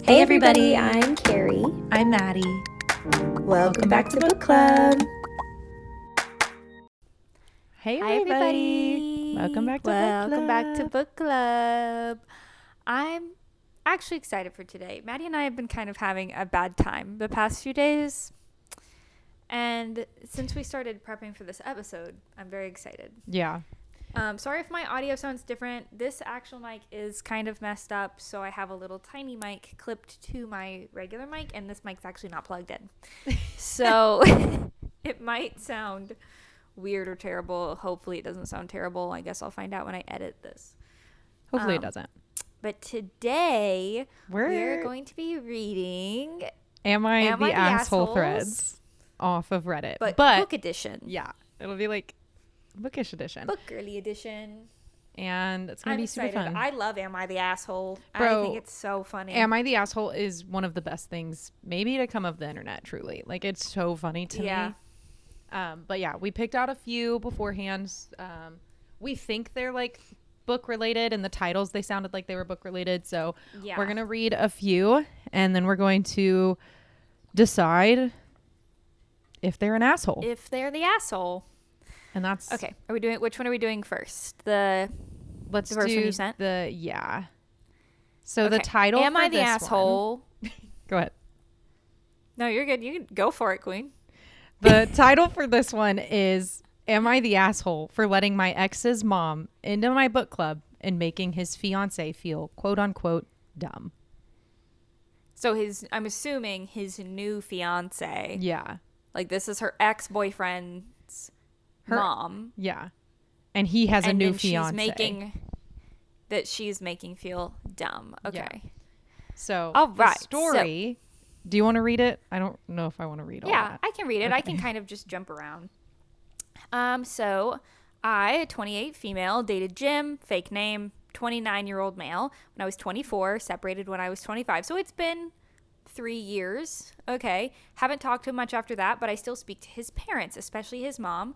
Hey everybody, I'm Carrie. I'm Maddie. Welcome back to Book Club. Hey Hi everybody. Welcome back to Welcome back to Book Club. I'm actually excited for today. Maddie and I have been kind of having a bad time the past few days. And since we started prepping for this episode, I'm very excited. Yeah. Sorry if my audio sounds different. This actual mic is kind of messed up, so I have a little tiny mic clipped to my regular mic, and this mic's actually not plugged in. So it might sound weird or terrible. Hopefully it doesn't sound terrible. I guess I'll find out when I edit this. Hopefully it doesn't. But today we're going to be reading Am I the Asshole Assholes? threads off of Reddit. But book edition. Yeah. It'll be like Bookish edition. Book girly edition. And it's going to be super fun. I love Am I the Asshole? Bro, I think it's so funny. Am I the Asshole is one of the best things maybe to come of the internet, truly. Like, it's so funny to me. But yeah, we picked out a few beforehand. We think they're like book related, and the titles, they sounded like they were book related. So we're going to read a few, and then we're going to decide if they're an asshole. If they're the asshole. And that's okay. Which one are we doing first? The first one you sent? So the title Am for I the this Asshole? Go ahead. No, you're good. You can go for it, Queen. The title for this one is Am I the Asshole for letting my ex's mom into my book club and making his fiance feel quote unquote dumb? So I'm assuming his new fiance. Yeah. Like, this is her ex-boyfriend's mom. Yeah. And he has a new fiance. She's making feel dumb. Okay. Yeah. So all right. The story. Do you want to read it? I don't know if I want to read all that. Yeah, I can read it. Okay. I can kind of just jump around. So I, a 28 female, dated Jim, fake name, 29-year-old male, when I was 24, separated when I was 25. So it's been 3 years. Okay. Haven't talked to him much after that, but I still speak to his parents, especially his mom,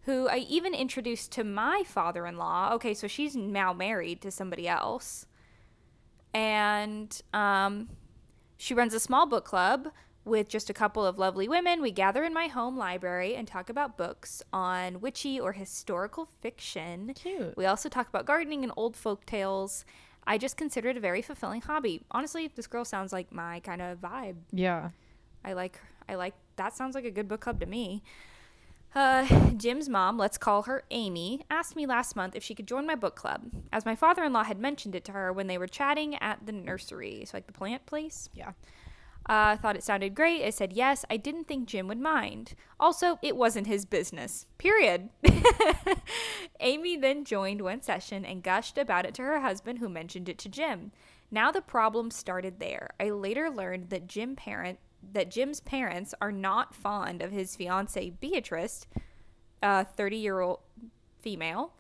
who I even introduced to my father-in-law. Okay, so she's now married to somebody else. And she runs a small book club with just a couple of lovely women. We gather in my home library and talk about books on witchy or historical fiction. Cute. We also talk about gardening and old folk tales. I just consider it a very fulfilling hobby. Honestly, this girl sounds like my kind of vibe. Yeah. I like that. Sounds like a good book club to me. Jim's mom, let's call her Amy, asked me last month if she could join my book club, as my father-in-law had mentioned it to her when they were chatting at the nursery. So like the plant place? Yeah. Thought it sounded great. I said yes. I didn't think Jim would mind. Also, it wasn't his business. Period. Amy then joined one session and gushed about it to her husband, who mentioned it to Jim. Now the problem started there. I later learned that Jim's parents are not fond of his fiancee Beatrice, a 30-year-old female.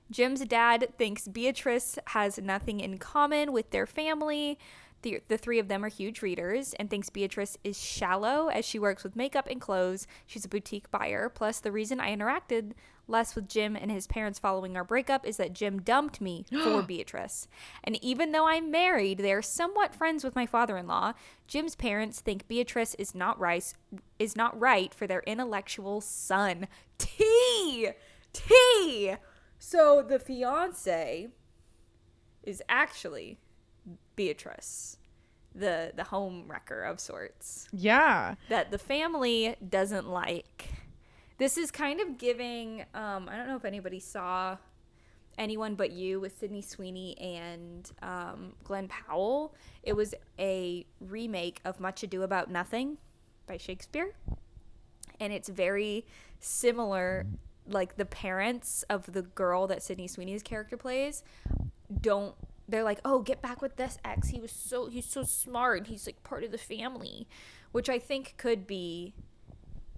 Jim's dad thinks Beatrice has nothing in common with their family. The three of them are huge readers, and thinks Beatrice is shallow as she works with makeup and clothes. She's a boutique buyer. Plus, the reason I interacted less with Jim and his parents following our breakup is that Jim dumped me for Beatrice. And even though I'm married, they're somewhat friends with my father-in-law. Jim's parents think Beatrice is not right for their intellectual son. T. So the fiance is actually Beatrice, the home wrecker of sorts. Yeah. That the family doesn't like. This is kind of giving, I don't know if anybody saw Anyone But You with Sydney Sweeney and Glenn Powell. It was a remake of Much Ado About Nothing by Shakespeare. And it's very similar. Like, the parents of the girl that Sydney Sweeney's character plays they're like, oh, get back with this ex. He's so smart. He's like part of the family, which I think could be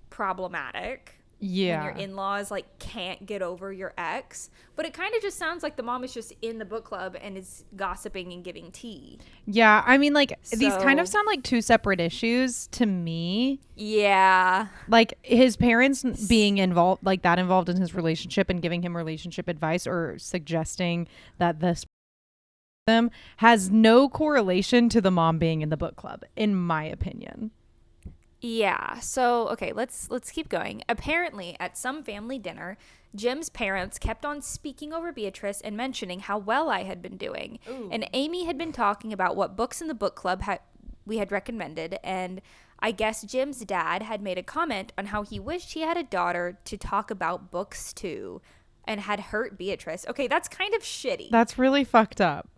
problematic. Yeah. When your in-laws like can't get over your ex. But it kind of just sounds like the mom is just in the book club and is gossiping and giving tea. Yeah. I mean, like, these kind of sound like two separate issues to me. Yeah. Like, his parents being involved in his relationship and giving him relationship advice or suggesting that this them has no correlation to the mom being in the book club, in my opinion. Yeah. So, okay, let's keep going. Apparently, at some family dinner, Jim's parents kept on speaking over Beatrice and mentioning how well I had been doing. Ooh. And Amy had been talking about what books in the book club we had recommended, and I guess Jim's dad had made a comment on how he wished he had a daughter to talk about books to, and had hurt Beatrice. Okay, that's kind of shitty. That's really fucked up.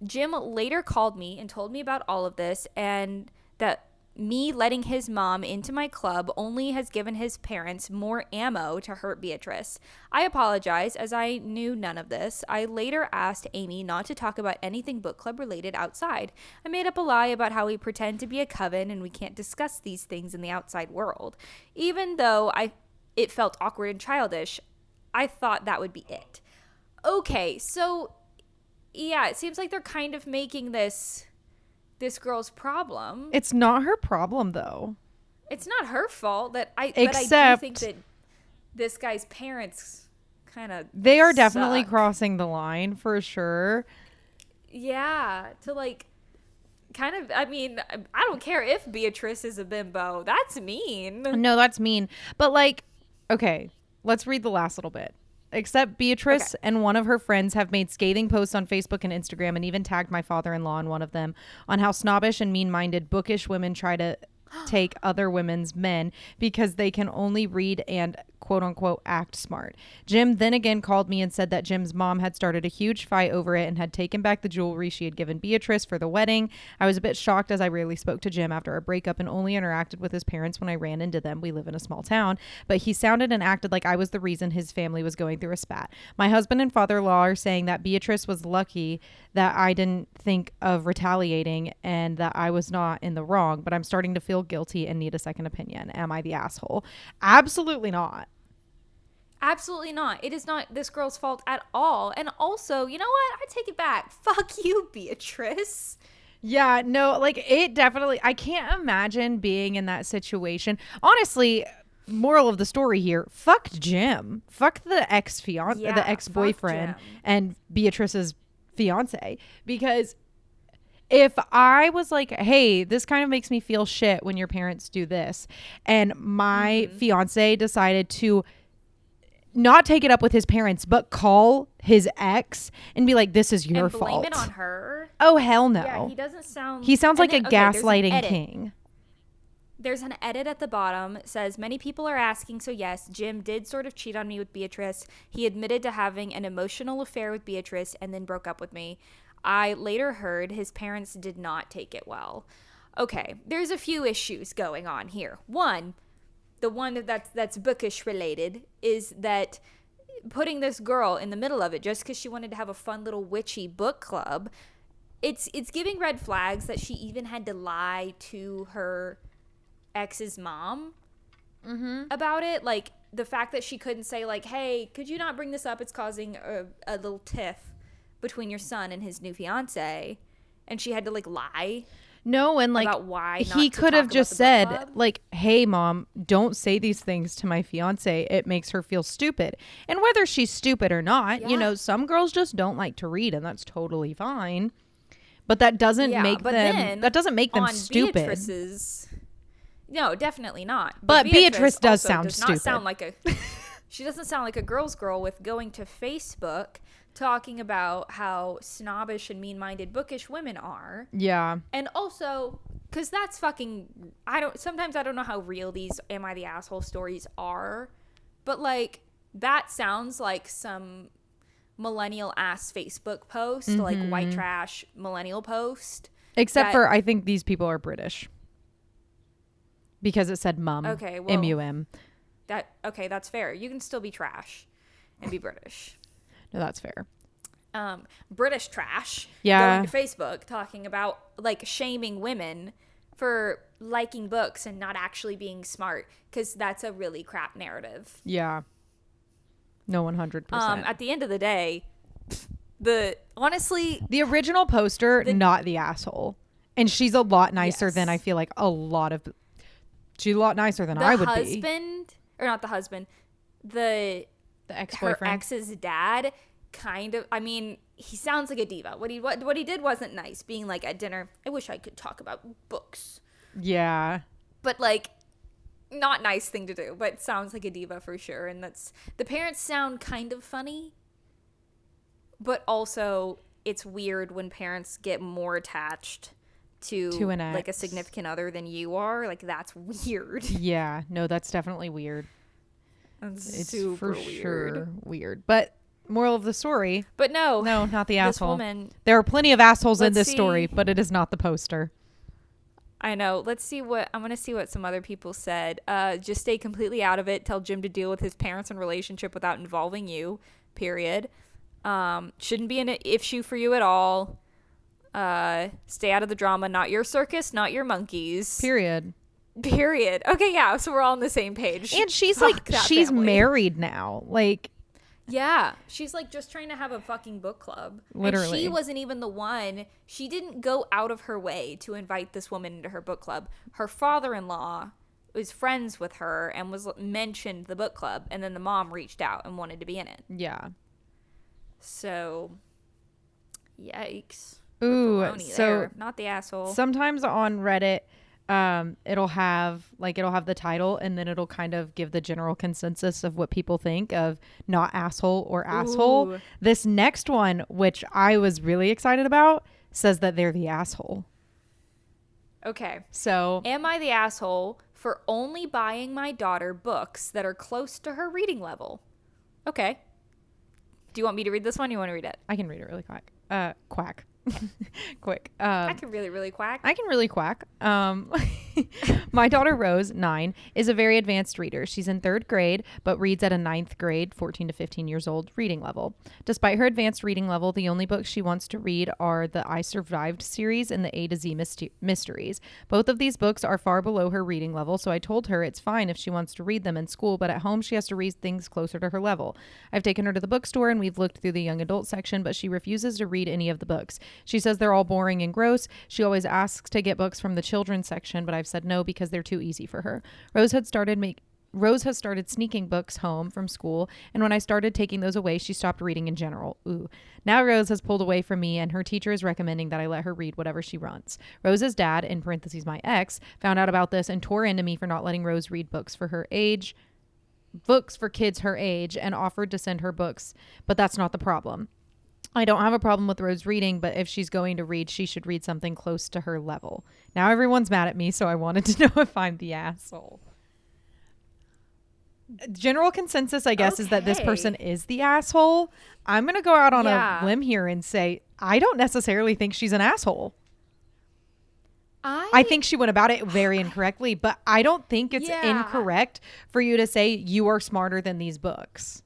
Jim later called me and told me about all of this, and that me letting his mom into my club only has given his parents more ammo to hurt Beatrice. I apologize, as I knew none of this. I later asked Amy not to talk about anything book club related outside. I made up a lie about how we pretend to be a coven and we can't discuss these things in the outside world. Even though it felt awkward and childish, I thought that would be it. Okay, so yeah, it seems like they're kind of making this girl's problem. It's not her problem, though. It's not her fault but I do think that this guy's parents kind of they are definitely crossing the line for sure. Yeah, to like kind of, I mean, I don't care if Beatrice is a bimbo. That's mean. No, that's mean. But like, okay, let's read the last little bit. Except Beatrice and one of her friends have made scathing posts on Facebook and Instagram, and even tagged my father-in-law in one of them, on how snobbish and mean-minded bookish women try to take other women's men because they can only read and quote-unquote act smart. Jim then again called me and said that Jim's mom had started a huge fight over it and had taken back the jewelry she had given Beatrice for the wedding. I was a bit shocked, as I rarely spoke to Jim after our breakup and only interacted with his parents when I ran into them. We live in a small town. But he sounded and acted like I was the reason his family was going through a spat. My husband and father-in-law are saying that Beatrice was lucky that I didn't think of retaliating and that I was not in the wrong, but I'm starting to feel guilty and need a second opinion. Am I the asshole? Absolutely not. Absolutely not. It is not this girl's fault at all. And also, you know what? I take it back. Fuck you, Beatrice. Yeah, no, like it definitely, I can't imagine being in that situation. Honestly, moral of the story here, fuck Jim. Fuck the the ex-boyfriend and Beatrice's fiance. Because if I was like, hey, this kind of makes me feel shit when your parents do this, and my fiance decided to not take it up with his parents, but call his ex and be like, this is your fault. Blame it on her. Oh, hell no. Yeah, he doesn't sound... He sounds like a gaslighting king. There's an edit at the bottom. It says, many people are asking, so yes, Jim did sort of cheat on me with Beatrice. He admitted to having an emotional affair with Beatrice and then broke up with me. I later heard his parents did not take it well. Okay, there's a few issues going on here. One, the one that's bookish related, is that putting this girl in the middle of it just because she wanted to have a fun little witchy book club, it's giving red flags that she even had to lie to her ex's mom about it. Like the fact that she couldn't say like, hey, could you not bring this up? It's causing a little tiff between your son and his new fiance, and she had to like lie. No, and like about why he could have just said like, hey mom, don't say these things to my fiance. It makes her feel stupid. And whether she's stupid or not, you know, some girls just don't like to read, and that's totally fine. But that doesn't make them stupid. Beatrice's, no, definitely not. But Beatrice does sound stupid. She doesn't sound like a girl's girl with going to Facebook talking about how snobbish and mean-minded bookish women are. Yeah. And also, because that's fucking... Sometimes I don't know how real these Am I the Asshole stories are. But, like, that sounds like some millennial-ass Facebook post. Like, white trash millennial post. Except for, I think these people are British. Because it said mum. Okay, well... M-U-M. Okay, that's fair. You can still be trash and be British. No, that's fair. British trash going to Facebook talking about like shaming women for liking books and not actually being smart, because that's a really crap narrative. Yeah. No, 100%. At the end of the day, the original poster, not the asshole. And she's a lot nicer than I feel like she's a lot nicer than I would be. The ex-boyfriend. The ex-boyfriend. Her ex's dad kind of, I mean, he sounds like a diva. What he did wasn't nice, being like at dinner, I wish I could talk about books. Yeah. But like, not nice thing to do, but sounds like a diva for sure. And the parents sound kind of funny, but also it's weird when parents get more attached to an ex. like a significant other than you are. Like, that's weird. Yeah. No, that's definitely weird. It's super super sure weird. But moral of the story. But no, not the this asshole. woman. There are plenty of assholes in Let's this see. story, but it is not the poster. I know. I'm going to see what some other people said. Just stay completely out of it. Tell Jim to deal with his parents and relationship without involving you. Period. Shouldn't be an issue for you at all. Stay out of the drama. Not your circus, not your monkeys. Period. Okay, yeah. So we're all on the same page. And she's Fuck like, that she's family. married now. Like, yeah, she's like just trying to have a fucking book club. Literally. And she wasn't even the one. She didn't go out of her way to invite this woman into her book club. Her father-in-law was friends with her and was mentioned the book club, and then the mom reached out and wanted to be in it. yeah. So, yikes. Ooh, Pepperoni so there. Not the asshole. sometimes on Reddit, it'll have the title, and then it'll kind of give the general consensus of what people think of not asshole or asshole. Ooh. This next one, which I was really excited about, says that they're the asshole. Okay. So Am I the asshole for only buying my daughter books that are close to her reading level? Okay. Do you want me to read this one? Or you want to read it? I can read it really quick. Quack. Quick. I can really quack. I can really quack. My daughter Rose, 9, is a very advanced reader. She's in 3rd grade, but reads at a 9th grade, 14 to 15 years old reading level. Despite her advanced reading level, the only books she wants to read are the I Survived series and the A to Z mysteries. Both of these books are far below her reading level, so I told her it's fine if she wants to read them in school, but at home she has to read things closer to her level. I've taken her to the bookstore and we've looked through the young adult section, but she refuses to read any of the books. She says they're all boring and gross. She always asks to get books from the children's section, but I've said no because they're too easy for her. Rose has started sneaking books home from school, and when I started taking those away, she stopped reading in general. Ooh. Now Rose has pulled away from me, and her teacher is recommending that I let her read whatever she wants. Rose's dad, in parentheses my ex, found out about this and tore into me for not letting Rose read books for kids her age, and offered to send her books, but that's not the problem. I don't have a problem with Rose reading, but if she's going to read, she should read something close to her level. Now everyone's mad at me, so I wanted to know if I'm the asshole. General consensus, I guess, is that this person is the asshole. I'm going to go out on a limb here and say I don't necessarily think she's an asshole. I think she went about it very incorrectly, but I don't think it's incorrect for you to say you are smarter than these books.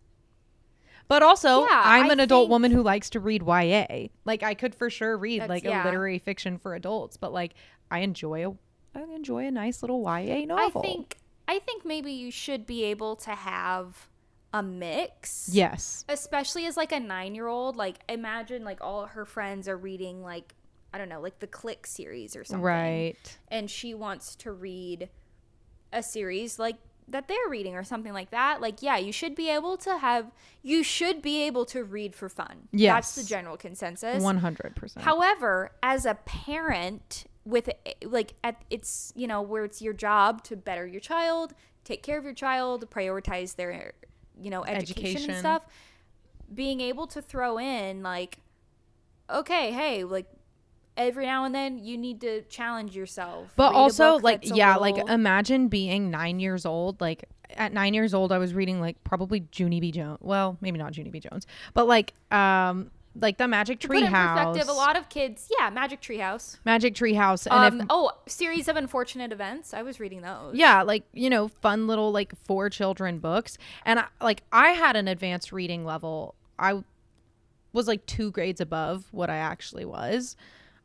But also, I'm an adult woman who likes to read YA. Like, I could for sure read a literary fiction for adults, but like I enjoy a nice little YA novel. I think maybe you should be able to have a mix. Yes. Especially as like a 9-year-old. Like, imagine like all her friends are reading like, I don't know, like the Click series or something. Right. And she wants to read a series like that they're reading or something like that. Like, yeah, you should be able to read for fun. Yes. That's the general consensus. 100%. However, as a parent with like it's, you know, where it's your job to better your child, take care of your child, prioritize their, you know, education and stuff, being able to throw in like, okay, hey, like every now and then you need to challenge yourself. But also like, like imagine being 9 years old. Like at 9 years old, I was reading like probably Junie B. Jones. Well, maybe not Junie B. Jones, but like the Magic Tree House. Perspective, a lot of kids, Magic Tree House. And Series of Unfortunate Events. I was reading those. Yeah, like, you know, fun little like for children books. And I had an advanced reading level. I was like 2 grades above what I actually was.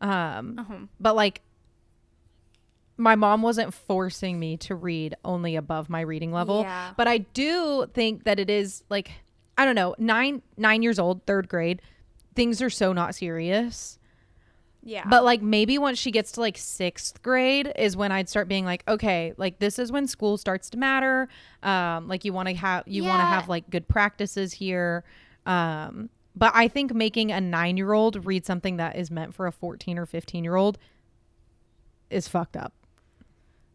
But like my mom wasn't forcing me to read only above my reading level. Yeah. But I do think that it is like, I don't know, 9 years old, 3rd grade. Things are so not serious. Yeah. But like maybe once she gets to like 6th grade is when I'd start being like, okay, like this is when school starts to matter. Like you want to have like good practices here. But I think making a 9-year-old read something that is meant for a 14 or 15-year-old is fucked up.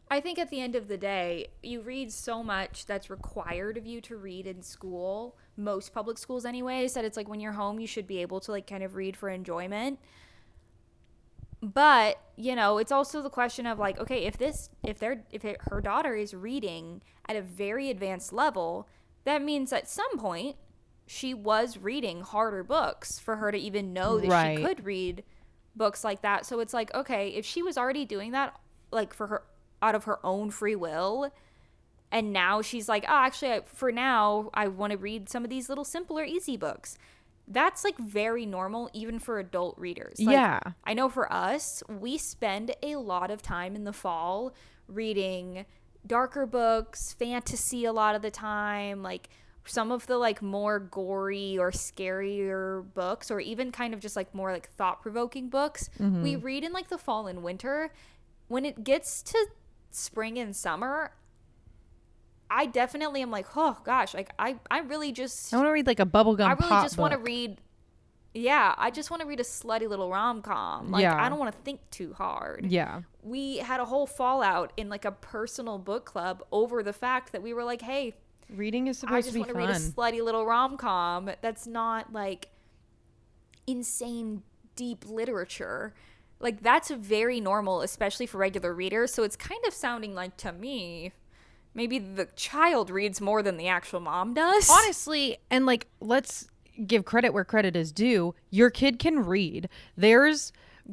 I think at the end of the day, you read so much that's required of you to read in school, most public schools anyways, that it's like when you're home, you should be able to like kind of read for enjoyment. But, you know, it's also the question of like, okay, if her daughter is reading at a very advanced level, that means at some point she was reading harder books for her to even know that she could read books like that. So it's like, okay, if she was already doing that like for her out of her own free will, and now she's like, oh, actually, for now, I want to read some of these little simpler, easy books. That's like very normal, even for adult readers. Like, yeah. I know for us, we spend a lot of time in the fall reading darker books, fantasy a lot of the time, like some of the like more gory or scarier books, or even kind of just like more like thought-provoking books. Mm-hmm. We read in like the fall and winter. When it gets to spring and summer, I definitely am like, oh gosh, like I really just I want to read like a bubblegum pop I really just want to book. read. Yeah, I just want to read a slutty little rom-com. Like, I don't want to think too hard. Yeah. We had a whole fallout in like a personal book club over the fact that we were like, hey, reading is supposed to be fun. I just want to read a slutty little rom-com that's not like insane deep literature. Like, that's very normal, especially for regular readers. So it's kind of sounding like, to me, maybe the child reads more than the actual mom does. Honestly, and like, let's give credit where credit is due. Your kid can read.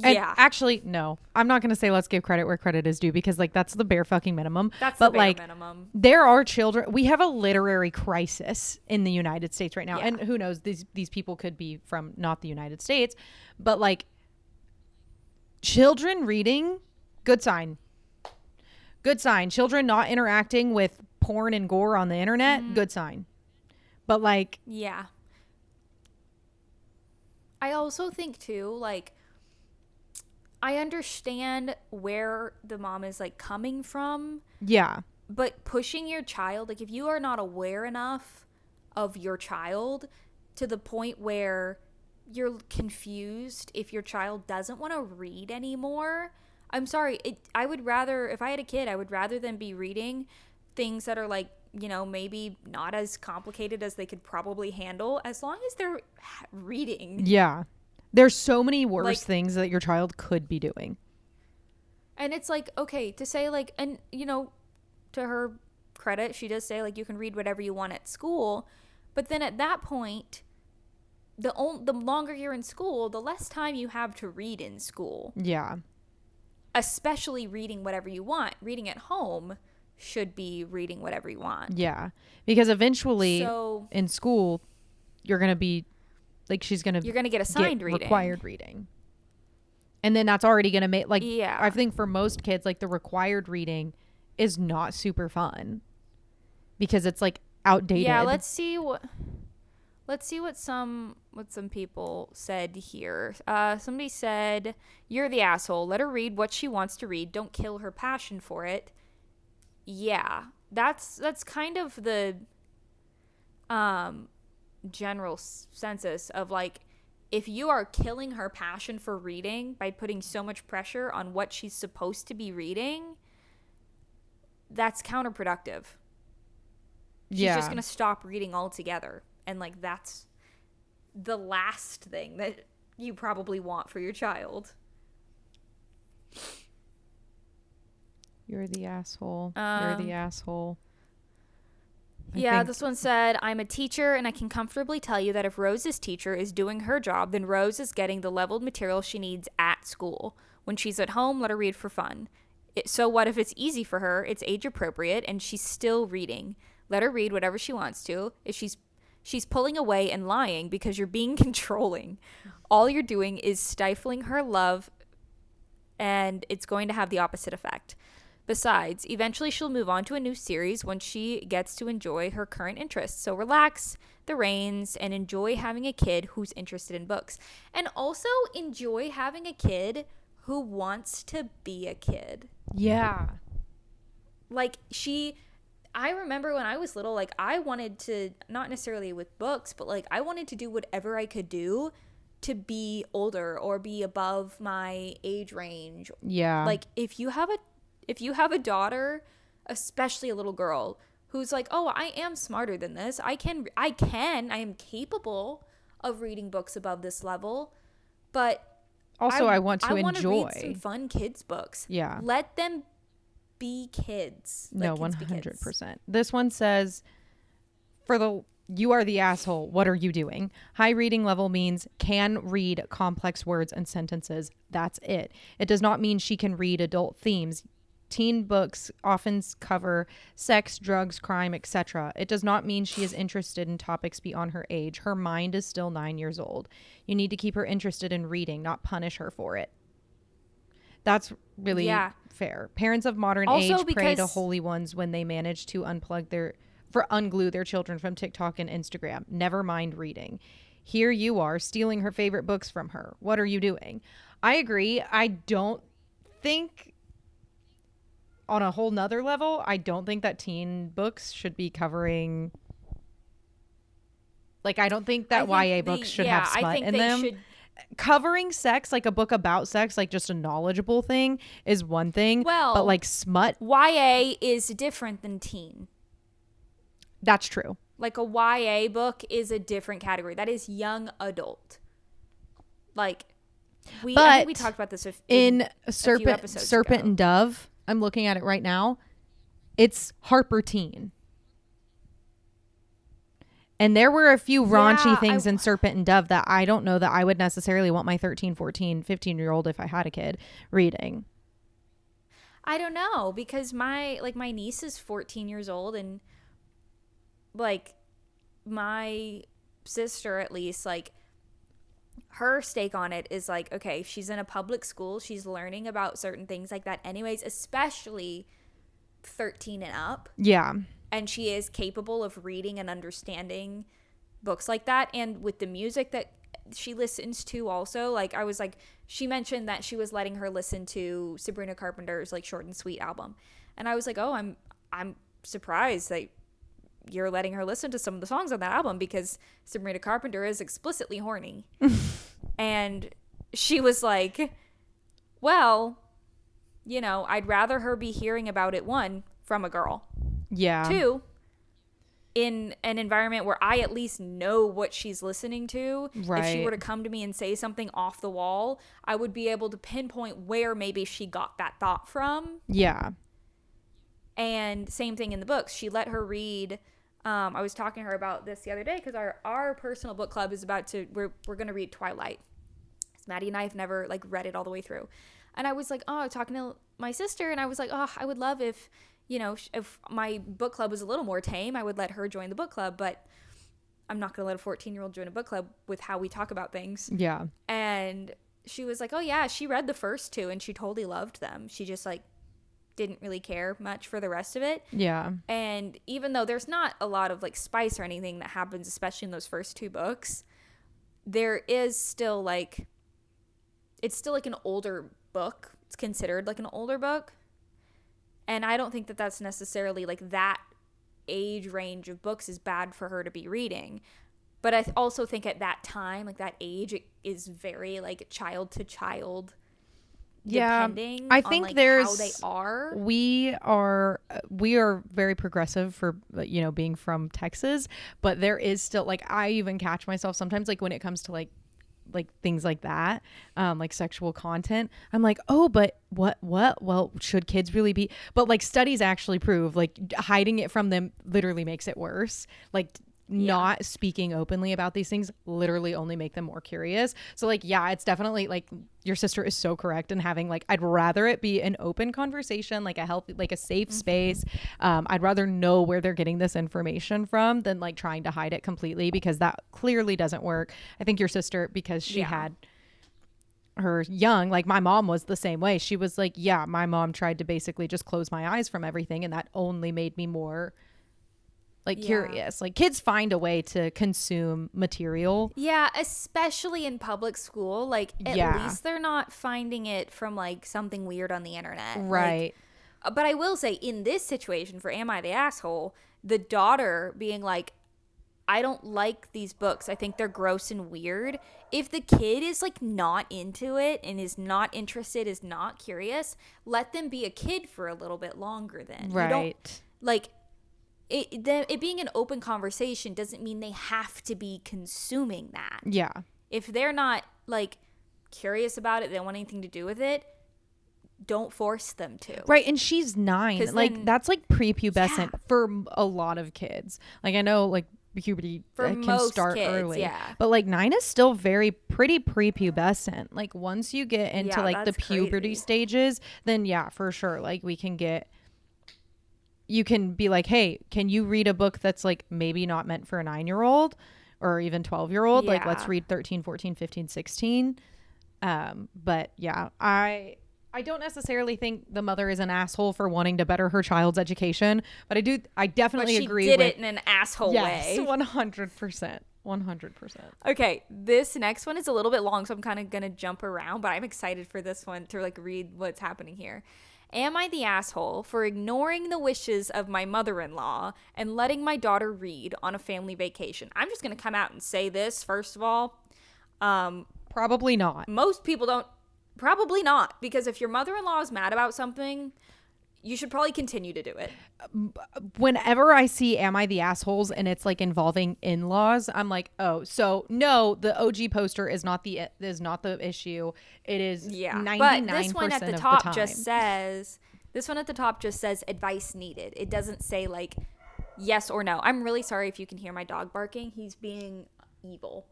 Actually, no, I'm not going to say let's give credit where credit is due, because like that's the bare fucking minimum. That's the bare minimum. There are children. We have a literary crisis in the United States right now. Yeah. And who knows, these people could be from not the United States, but like, children reading, good sign. Good sign. Children not interacting with porn and gore on the internet, good sign. But like, yeah. I also think too, like, I understand where the mom is like coming from. Yeah. But pushing your child, like if you are not aware enough of your child to the point where you're confused if your child doesn't want to read anymore, I'm sorry, I would rather, if I had a kid, I would rather them be reading things that are like, you know, maybe not as complicated as they could probably handle, as long as they're reading. Yeah. There's so many worse like, things that your child could be doing. And it's like, okay, to say like, and you know, to her credit, she does say like you can read whatever you want at school, but then at that point, the longer you're in school, the less time you have to read in school. Yeah. Especially reading whatever you want. Reading at home should be reading whatever you want. Yeah. Because eventually in school, you're going to be like, you're going to get assigned reading. Required reading. And then that's already going to make like, yeah. I think for most kids, like the required reading is not super fun because it's like outdated. Yeah. Let's see what some people said here. Somebody said, "You're the asshole. Let her read what she wants to read. Don't kill her passion for it." Yeah, that's kind of the general census of like, if you are killing her passion for reading by putting so much pressure on what she's supposed to be reading, that's counterproductive. She's just gonna stop reading altogether. And like, that's the last thing that you probably want for your child. You're the asshole. You're the asshole. This one said, "I'm a teacher and I can comfortably tell you that if Rose's teacher is doing her job, then Rose is getting the leveled material she needs at school. When she's at home, let her read for fun. So what if it's easy for her, it's age appropriate, and she's still reading? Let her read whatever she wants to. If she's pulling away and lying because you're being controlling. All you're doing is stifling her love, and it's going to have the opposite effect. Besides, eventually she'll move on to a new series when she gets to enjoy her current interests. So relax the reins and enjoy having a kid who's interested in books. And also enjoy having a kid who wants to be a kid." Yeah. Like, I remember when I was little, like, I wanted to, not necessarily with books, but like I wanted to do whatever I could do to be older or be above my age range. Yeah. Like if you have a daughter, especially a little girl, who's like, oh, I am smarter than this. I am capable of reading books above this level, but also I want to I enjoy. want to read some fun kids books. Yeah. Let them be kids. No, 100%. This one says, you are the asshole. What are you doing? High reading level means can read complex words and sentences. That's it. It does not mean she can read adult themes. Teen books often cover sex, drugs, crime, etc. It does not mean she is interested in topics beyond her age. Her mind is still 9 years old. You need to keep her interested in reading, not punish her for it. That's really fair. Parents of modern age pray to holy ones when they manage to unglue their children from TikTok and Instagram. Never mind reading. Here you are stealing her favorite books from her. What are you doing? I agree. I don't think, on a whole nother level, I don't think that teen books should be covering, like, I don't think that YA books should have smut in them. Covering sex, like a book about sex, like just a knowledgeable thing, is one thing. Well, but like smut, YA is different than teen. That's true. Like a YA book is a different category. That is young adult. Like I think we talked about this in Serpent and Dove. I'm looking at it right now. It's Harper teen. And there were a few raunchy things in Serpent and Dove that I don't know that I would necessarily want my 13, 14, 15-year-old, if I had a kid, reading. I don't know, because my niece is 14 years old, and like my sister, at least, like her stake on it is like, okay, she's in a public school, she's learning about certain things like that anyways, especially 13 and up. Yeah. And she is capable of reading and understanding books like that. And with the music that she listens to also, like, I was like, she mentioned that she was letting her listen to Sabrina Carpenter's like Short and Sweet album. And I was like, oh, I'm surprised that you're letting her listen to some of the songs on that album, because Sabrina Carpenter is explicitly horny. And she was like, well, you know, I'd rather her be hearing about it, one, from a girl. Yeah. Two, in an environment where I at least know what she's listening to. Right. If she were to come to me and say something off the wall, I would be able to pinpoint where maybe she got that thought from. Yeah. And same thing in the books. She let her read. I was talking to her about this the other day, because our personal book club is about to, we're going to read Twilight. Maddie and I have never like read it all the way through. And I was like, talking to my sister, and I was like, I would love if, you know, if my book club was a little more tame, I would let her join the book club, but I'm not going to let a 14-year-old join a book club with how we talk about things. Yeah. And she was like, oh yeah, she read the first two and she totally loved them. She just like didn't really care much for the rest of it. Yeah. And even though there's not a lot of like spice or anything that happens, especially in those first two books, there is still like, it's still like an older book. It's considered like an older book. And I don't think that that's necessarily like that age range of books is bad for her to be reading. But I also think at that time, like that age, it is very like child to child. Yeah, depending I think on, like, there's how they are. We are very progressive for, you know, being from Texas, but there is still like, I even catch myself sometimes like when it comes to like things like that, like sexual content, I'm like, oh, but what well, should kids really be, but like studies actually prove like hiding it from them literally makes it worse. Like not speaking openly about these things literally only make them more curious. So like, yeah, it's definitely like your sister is so correct in having like, I'd rather it be an open conversation, like a healthy, like a safe space. I'd rather know where they're getting this information from than like trying to hide it completely, because that clearly doesn't work. I think your sister, because she had her young, like my mom was the same way. She was like, yeah, my mom tried to basically just close my eyes from everything, and that only made me more like curious. Like kids find a way to consume material. Yeah, especially in public school. Like at least they're not finding it from like something weird on the internet. Right. But I will say, in this situation, for Am I the Asshole, the daughter being like, I don't like these books. I think they're gross and weird. If the kid is like not into it and is not interested, is not curious, let them be a kid for a little bit longer then. Right. You don't, like, it being an open conversation doesn't mean they have to be consuming that. Yeah. If they're not like curious about it, they don't want anything to do with it, don't force them to. Right. And she's 9. Like, then, that's like prepubescent for a lot of kids. Like, I know like puberty can start kids, early. yeah. But like 9 is still pretty prepubescent. Like, once you get into like the puberty crazy. stages, then yeah, for sure. Like, you can be like, hey, can you read a book that's like maybe not meant for a 9-year-old or even 12-year-old? Like, let's read 13, 14, 15, 16. But yeah, I don't necessarily think the mother is an asshole for wanting to better her child's education, but I definitely agree with it in an asshole way. 100%. 100%. Okay, this next one is a little bit long, so I'm kind of going to jump around, but I'm excited for this one to like read what's happening here. Am I the asshole for ignoring the wishes of my mother-in-law and letting my daughter read on a family vacation? I'm just going to come out and say this, first of all. Probably not. Most people don't. Probably not, because if your mother-in-law is mad about something, you should probably continue to do it. Whenever I see Am I the Assholes and it's like involving in-laws, I'm like, oh, so no, the OG poster is not the issue. It is 99% but this one at the top this one at the top just says advice needed. It doesn't say like yes or no. I'm really sorry if you can hear my dog barking. He's being evil.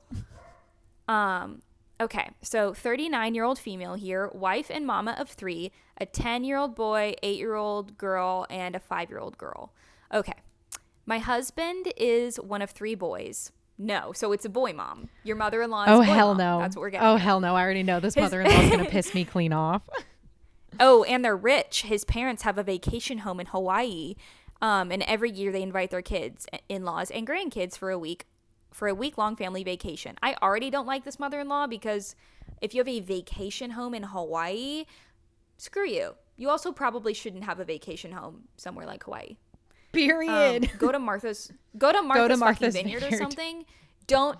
Okay, so 39-year-old female here, wife and mama of 3, a 10-year-old boy, 8-year-old girl, and a 5-year-old girl. Okay, my husband is one of 3 boys. No, so it's a boy mom. Your mother-in-law is a boy hell mom. no. That's what we're getting Oh, at. hell no. I already know this mother-in-law is going to piss me clean off. Oh, and they're rich. His parents have a vacation home in Hawaii, and every year they invite their kids, in-laws, and grandkids for a week-long family vacation. I already don't like this mother-in-law because if you have a vacation home in Hawaii, screw you. You also probably shouldn't have a vacation home somewhere like Hawaii. Period. Go to Martha's fucking Vineyard or something. Don't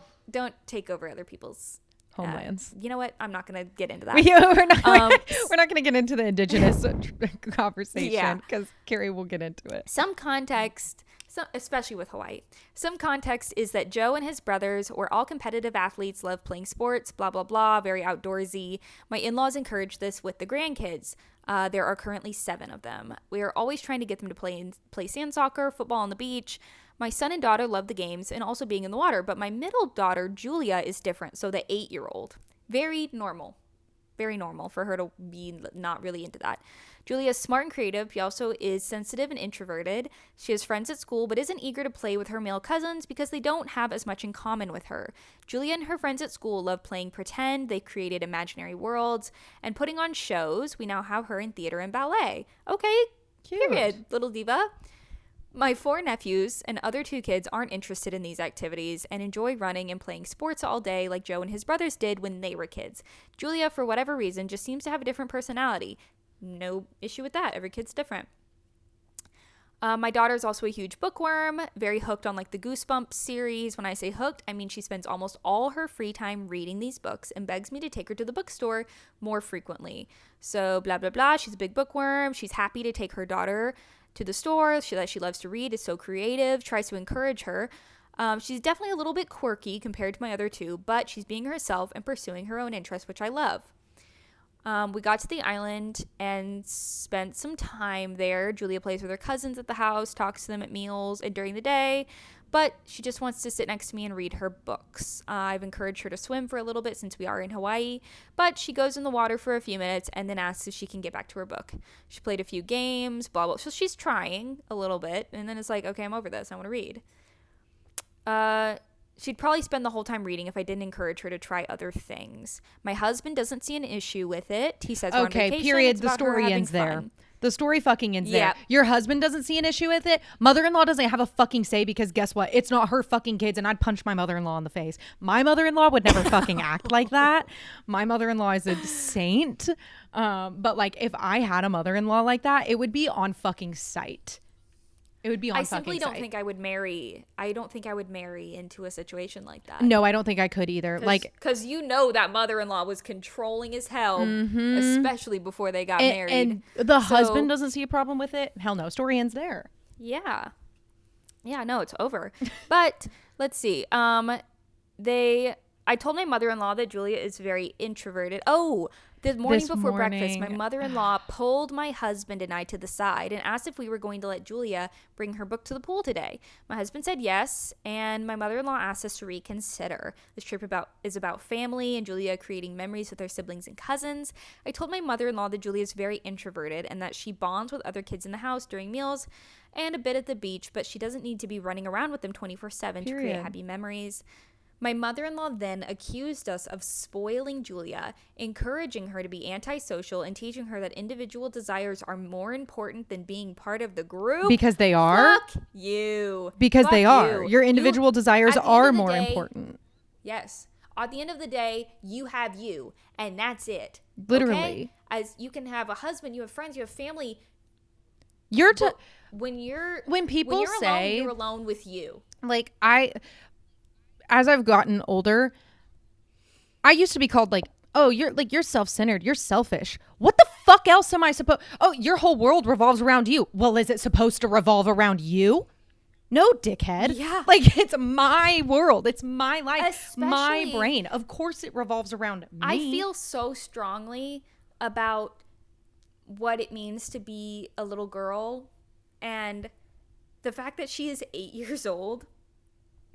take over other people's homelands. You know what? I'm not going to get into that. We're not going to get into the indigenous conversation because Carrie will get into it. Some context, especially with Hawaii, some context is that Joe and his brothers were all competitive athletes, love playing sports, blah, blah, blah, very outdoorsy. My in-laws encourage this with the grandkids. There are currently 7 of them. We are always trying to get them to play sand soccer, football on the beach. My son and daughter love the games and also being in the water, but my middle daughter, Julia, is different. So the 8-year-old, very normal for her to be not really into that. Julia is smart and creative. She also is sensitive and introverted. She has friends at school, but isn't eager to play with her male cousins because they don't have as much in common with her. Julia and her friends at school love playing pretend. They created imaginary worlds and putting on shows. We now have her in theater and ballet. Okay, cute. Period, little diva. My 4 nephews and other 2 kids aren't interested in these activities and enjoy running and playing sports all day like Joe and his brothers did when they were kids. Julia, for whatever reason, just seems to have a different personality. No issue with that. Every kid's different. My daughter's also a huge bookworm, very hooked on like the Goosebumps series. When I say hooked, I mean she spends almost all her free time reading these books and begs me to take her to the bookstore more frequently. So blah, blah, blah. She's a big bookworm. She's happy to take her daughter to the store. She loves to read, is so creative, tries to encourage her. She's definitely a little bit quirky compared to my other 2, but she's being herself and pursuing her own interests, which I love. We got to the island and spent some time there. Julia plays with her cousins at the house, talks to them at meals and during the day, but she just wants to sit next to me and read her books. I've encouraged her to swim for a little bit since we are in Hawaii, but she goes in the water for a few minutes and then asks if she can get back to her book. She played a few games, blah, blah. So she's trying a little bit, and then it's like, okay, I'm over this. I want to read. She'd probably spend the whole time reading if I didn't encourage her to try other things. My husband doesn't see an issue with it. He says we're on vacation. Period. It's The about her story having ends there. fun. The story fucking ends there. Yep. Your husband doesn't see an issue with it. Mother-in-law doesn't have a fucking say because guess what? It's not her fucking kids, and I'd punch my mother-in-law in the face. My mother-in-law would never fucking act like that. My mother-in-law is a saint. But like if I had a mother-in-law like that, it would be on fucking sight. It would be on I fucking simply don't sight. think I would marry. I don't think I would marry into a situation like that. No, I don't think I could either. Like, because you know that mother-in-law was controlling as hell, especially before they got married. And the husband doesn't see a problem with it. Hell no, story ends there. Yeah, no, it's over. But let's see. I told my mother-in-law that Julia is very introverted. Oh, the morning before breakfast, my mother-in-law pulled my husband and I to the side and asked if we were going to let Julia bring her book to the pool today. My husband said yes, and my mother-in-law asked us to reconsider. This trip is about family and Julia creating memories with her siblings and cousins. I told my mother-in-law that Julia is very introverted and that she bonds with other kids in the house during meals and a bit at the beach, but she doesn't need to be running around with them 24/7 to create happy memories. My mother-in-law then accused us of spoiling Julia, encouraging her to be antisocial and teaching her that individual desires are more important than being part of the group. Because they are? Fuck you. Because Fuck they are. you. Your individual desires at the end are of the more day- important. Yes. At the end of the day, you have you, and that's it. Literally. Okay? As you can have a husband, you have friends, you have family. When people you're say alone, you're alone with you. Like as I've gotten older, I used to be called like, oh, you're self-centered, you're selfish. What the fuck else am I supposed? Oh, your whole world revolves around you. Well, is it supposed to revolve around you? No, dickhead. Yeah. Like, it's my world. It's my life. My Especially- brain. Of course it revolves around me. I feel so strongly about what it means to be a little girl, and the fact that she is 8 years old.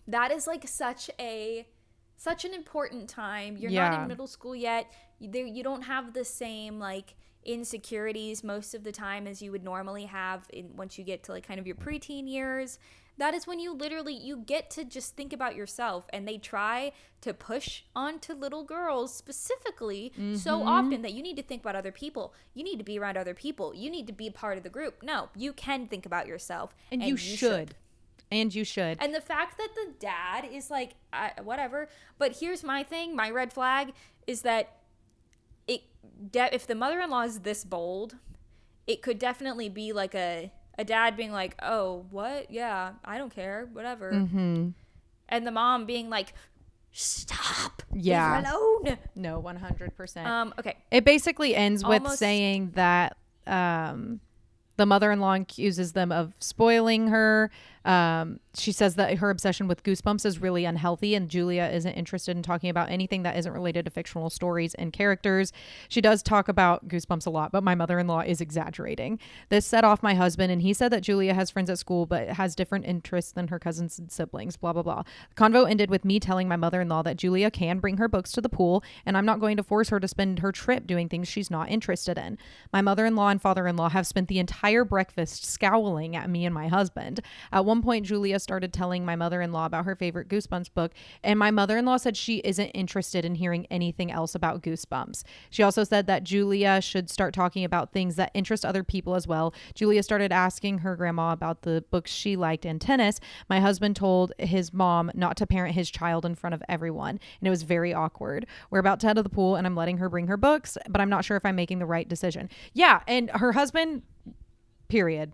That is like such an important time. You're not in middle school yet. You don't have the same like insecurities most of the time as you would normally have once you get to like kind of your preteen years. That is when you get to just think about yourself, and they try to push onto little girls specifically so often that you need to think about other people. You need to be around other people. You need to be a part of the group. No, you can think about yourself. And you should. And you should. And the fact that the dad is like, whatever. But here's my thing. My red flag is that if the mother-in-law is this bold, it could definitely be like a dad being like, oh, what? Yeah, I don't care. Whatever. Mm-hmm. And the mom being like, stop. Yeah. Leave her alone. No, 100%. Okay. It basically ends with saying that the mother-in-law accuses them of spoiling her. She says that her obsession with Goosebumps is really unhealthy, and Julia isn't interested in talking about anything that isn't related to fictional stories and characters. She does talk about Goosebumps a lot, but my mother-in-law is exaggerating. This set off my husband, and he said that Julia has friends at school but has different interests than her cousins and siblings, blah, blah, blah. The convo ended with me telling my mother-in-law that Julia can bring her books to the pool, and I'm not going to force her to spend her trip doing things she's not interested in. My mother-in-law and father-in-law have spent the entire breakfast scowling at me and my husband. At one point, Julia started telling my mother-in-law about her favorite Goosebumps book, and my mother-in-law said she isn't interested in hearing anything else about Goosebumps. She also said that Julia should start talking about things that interest other people as well. Julia started asking her grandma about the books she liked and tennis. My husband told his mom not to parent his child in front of everyone, and it was very awkward. We're about to head to the pool, and I'm letting her bring her books, but I'm not sure if I'm making the right decision. Yeah, and her husband, period.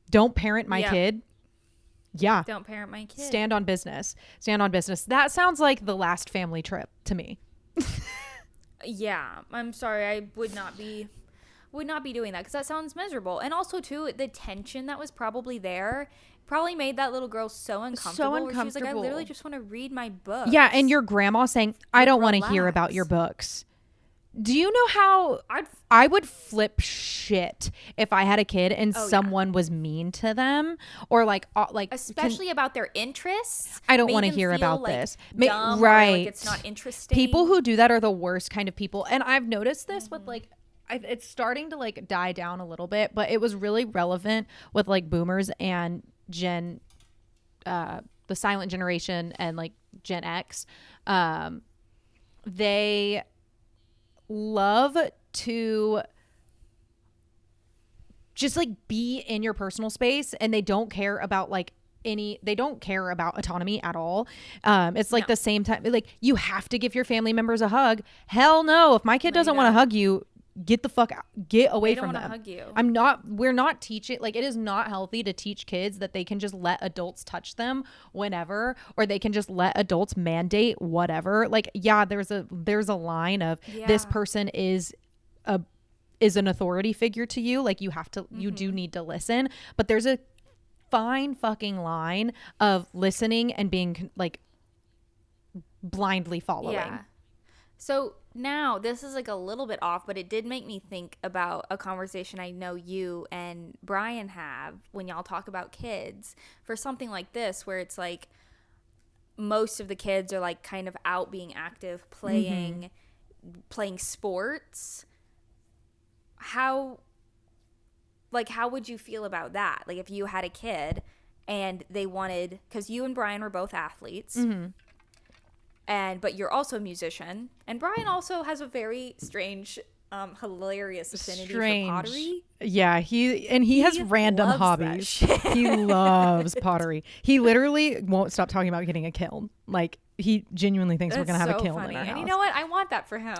Don't parent my kid. Yeah. Don't parent my kid. Stand on business. Stand on business. That sounds like the last family trip to me. Yeah. I'm sorry. I would not be doing that because that sounds miserable. And also, too, the tension that was probably there probably made that little girl so uncomfortable. Where she was like, I literally just want to read my book. Yeah. And your grandma saying, I don't want to hear about your books. Do you know how I would flip shit if I had a kid and someone was mean to them or like especially about their interests? I don't want to hear about like this. Dumb right. Or like it's not interesting. People who do that are the worst kind of people. And I've noticed this with like it's starting to like die down a little bit, but it was really relevant with like boomers and the silent generation and like Gen X. They love to just like be in your personal space, and they don't care about like they don't care about autonomy at all. It's like the same time, like you have to give your family members a hug. Hell no. If my kid doesn't want to hug you, get the fuck out, get away from them. Hug you. We're not teaching, like it is not healthy to teach kids that they can just let adults touch them whenever, or they can just let adults mandate whatever. Like, yeah, there's a line of this person is an authority figure to you. Like you have to, you do need to listen, but there's a fine fucking line of listening and being like blindly following. Yeah. So now this is like a little bit off, but it did make me think about a conversation I know you and Brian have when y'all talk about kids for something like this, where it's like most of the kids are like kind of out being active, playing sports. How would you feel about that? Like if you had a kid and they wanted, because you and Brian were both athletes, but you're also a musician, and Brian also has a very strange, hilarious affinity for pottery. Yeah, he has random hobbies. He loves pottery. He literally won't stop talking about getting a kiln. Like he genuinely thinks we're gonna have a kiln in our house. And you know what? I want that for him.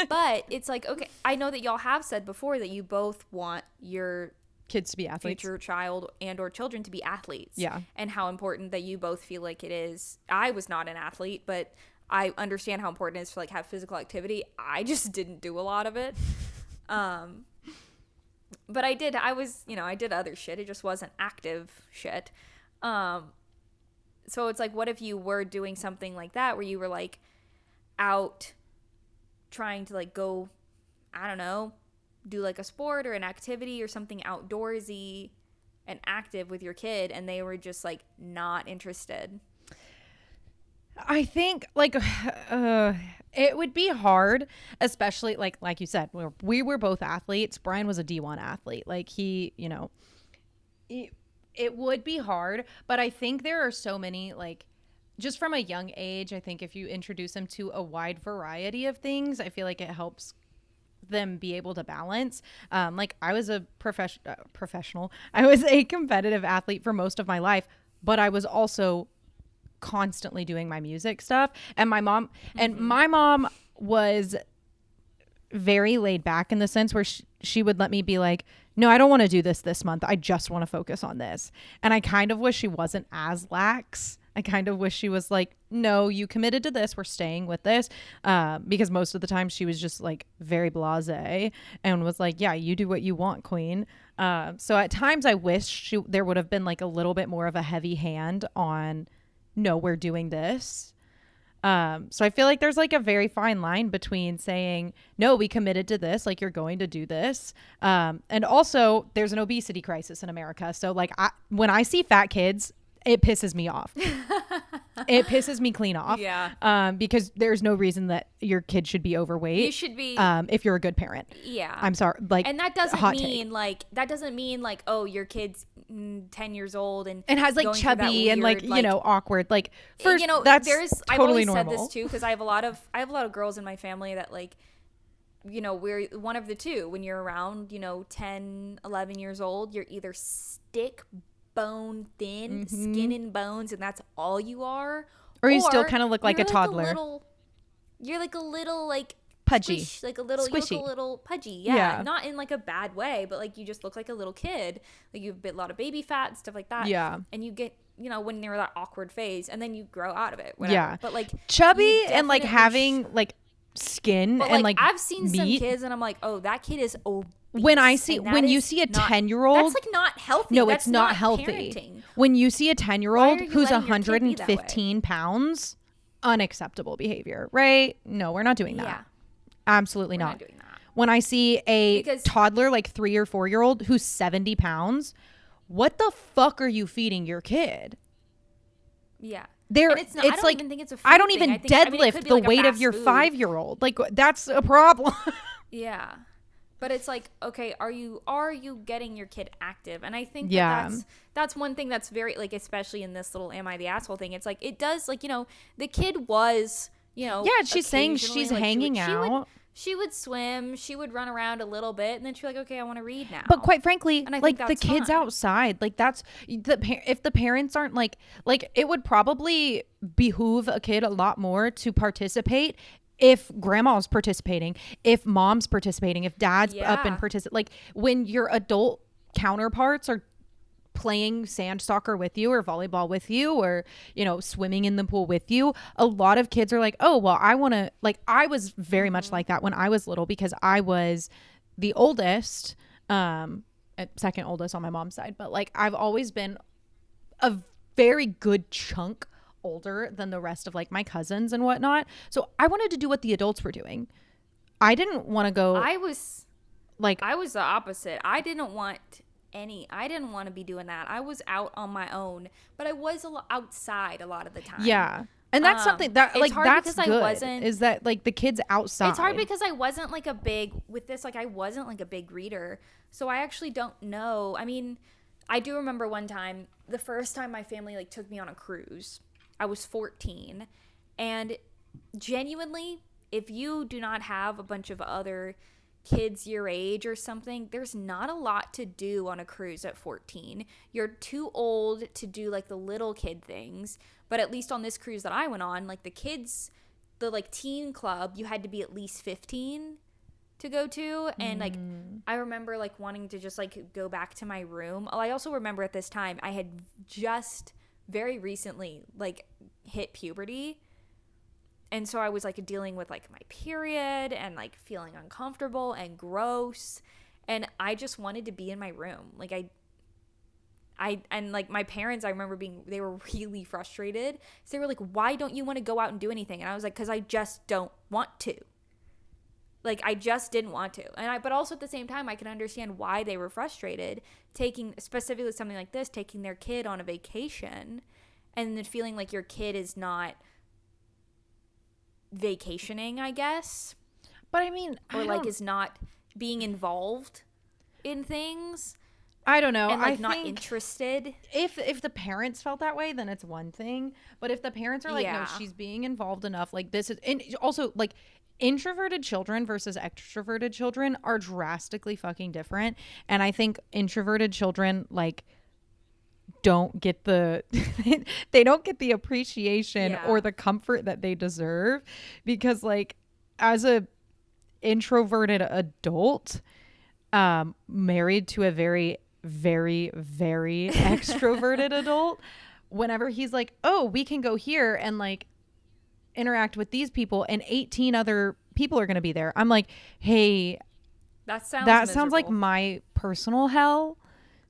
But it's like, okay, I know that y'all have said before that you both want your kids to be athletes, future child and or children to be athletes. Yeah. And how important that you both feel like it is. I was not an athlete, but I understand how important it is to like have physical activity. I just didn't do a lot of it. But I did other shit. It just wasn't active shit. So it's like, what if you were doing something like that where you were like out trying to like go, I don't know, do like a sport or an activity or something outdoorsy and active with your kid, and they were just like not interested? I think like it would be hard, especially like you said, we were both athletes. Brian was a D1 athlete. Like he, you know, it would be hard, but I think there are so many, like, just from a young age, I think if you introduce them to a wide variety of things, I feel like it helps them be able to balance. Like I was a professional. I was a competitive athlete for most of my life, but I was also constantly doing my music stuff. And my mom was very laid back in the sense where she would let me be like, no, I don't want to do this month. I just want to focus on this. And I kind of wish she wasn't as lax. I kind of wish she was like, no, you committed to this. We're staying with this. Because most of the time she was just like very blasé and was like, yeah, you do what you want, queen. So at times I wish there would have been like a little bit more of a heavy hand on, no, we're doing this. So I feel like there's like a very fine line between saying, no, we committed to this, like you're going to do this. And also there's an obesity crisis in America. So like when I see fat kids, it pisses me off. It pisses me clean off. Yeah. Because there's no reason that your kid should be overweight. You should be. If you're a good parent. Yeah. I'm sorry. Like, and that doesn't mean like, oh, your kid's 10 years old and has like chubby and like, you know, awkward. Like, first, you know, that's I've totally always normal. said this too, because I have a lot of girls in my family that like, you know, we're one of the two. When you're around, you know, 10, 11 years old, you're either stick bone thin, skin and bones, and that's all you are, or you still kind of look like a toddler. You're like a little like pudgy, squish, like a little squishy. You look a little pudgy. Yeah, not in like a bad way, but like you just look like a little kid. Like you have a lot of baby fat and stuff like that. Yeah, and you get, you know, when you're that awkward phase, and then you grow out of it. Whatever. Yeah, but like chubby and like having like skin but, and like I've seen meat. Some kids, and I'm like, oh, that kid is obese. When you see a 10-year-old, that's like not healthy. No, that's it's not healthy. Parenting. When you see a 10-year-old who's 115 pounds, unacceptable behavior, right? No, we're not doing that. Yeah. Absolutely not. Doing that. When I see a toddler, like 3 or 4-year-old who's 70 pounds, what the fuck are you feeding your kid? Yeah. I don't even deadlift the weight of your 5-year-old. Like, that's a problem. Yeah. But it's like, okay, are you getting your kid active? And I think that's one thing that's very, like, especially in this little am I the asshole thing. It's like, it does, like, you know, the kid was, you know. Yeah, she's saying she's like, hanging out. She would swim, she would run around a little bit, and then she'd be like, okay, I want to read now. But quite frankly, and I like think the that's kids fine. outside, like that's if the parents aren't like it would probably behoove a kid a lot more to participate if grandma's participating, if mom's participating, if dad's up and participate. Like when your adult counterparts are playing sand soccer with you or volleyball with you or, you know, swimming in the pool with you, a lot of kids are like, oh, well, I want to, like, I was very much like that when I was little because I was the oldest, second oldest on my mom's side, but like I've always been a very good chunk older than the rest of like my cousins and whatnot. So I wanted to do what the adults were doing. I didn't want to go. I was the opposite. I didn't want to be doing that. I was out on my own, but I was outside a lot of the time. Yeah. And that's something that like that's good. Is that like the kids outside? It's hard because I wasn't like a big reader. So I actually don't know. I mean, I do remember one time, the first time my family like took me on a cruise. I was 14, and genuinely, if you do not have a bunch of other kids your age or something, there's not a lot to do on a cruise at 14. You're too old to do like the little kid things. But at least on this cruise that I went on, like the kids, the like teen club, you had to be at least 15 to go to. And like I remember like wanting to just like go back to my room. Oh, I also remember at this time I had just very recently like hit puberty. And so I was like dealing with like my period and like feeling uncomfortable and gross. And I just wanted to be in my room. Like and like my parents, I remember they were really frustrated. So they were like, why don't you want to go out and do anything? And I was like, because I just don't want to. Like, I just didn't want to. But also at the same time, I can understand why they were frustrated taking, specifically something like this, taking their kid on a vacation and then feeling like your kid is not vacationing, I guess. But I mean, is not being involved in things. I don't know. And like I not think interested. If the parents felt that way, then it's one thing. But if the parents are like, no, she's being involved enough, like this is, and also like introverted children versus extroverted children are drastically fucking different. And I think introverted children like don't get the they don't get the appreciation or the comfort that they deserve, because like as a introverted adult married to a very very very extroverted adult, whenever he's like, oh, we can go here and like interact with these people and 18 other people are going to be there, I'm like, hey, that sounds like my personal hell.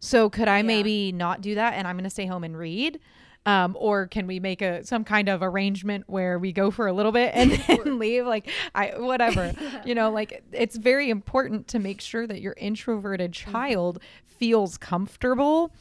So could I maybe not do that and I'm going to stay home and read? Or can we make some kind of arrangement where we go for a little bit and then leave? Like, whatever, you know, like it's very important to make sure that your introverted child feels comfortable.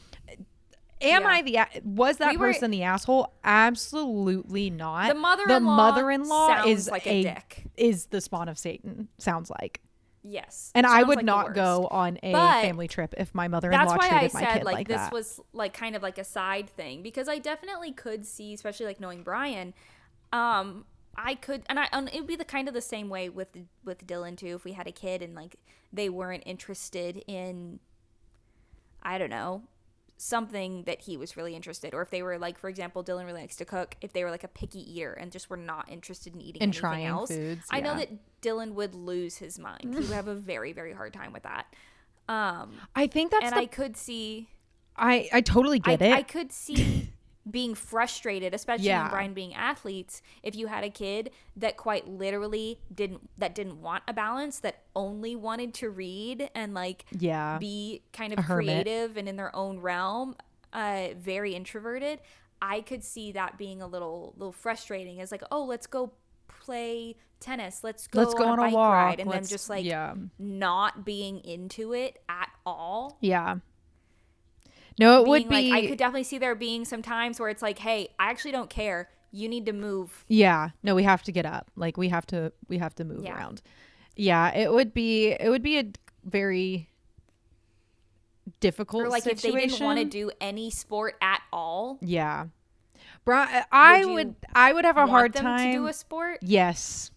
Was that person the asshole? Absolutely not. The mother-in-law is like a dick. Is the spawn of Satan. Sounds like. Yes. And I would not go on a family trip if my mother-in-law treated my kid like that. This was like kind of like a side thing, because I definitely could see, especially like knowing Brian, I could, and it would be the kind of the same way with Dylan too. If we had a kid and like they weren't interested in, I don't know, something that he was really interested, or if they were like, for example, Dylan really likes to cook, if they were like a picky eater and just were not interested in eating anything else, foods, I know that Dylan would lose his mind. He would have a very very hard time with that. I think that's, and I could see, I totally get it. I could see being frustrated, especially in Brian being athletes, if you had a kid that quite literally didn't want a balance, that only wanted to read and like be kind of creative and in their own realm, very introverted. I could see that being a little frustrating. It's like, oh, let's go play tennis, let's go on a bike ride, and then just like not being into it at all. No, it would be like, I could definitely see there being some times where it's like, hey, I actually don't care, you need to move. No, we have to get up, like we have to move around. It would be a very difficult, or like situation. If they didn't want to do any sport at all. I would have a hard time to do a sport. Yes,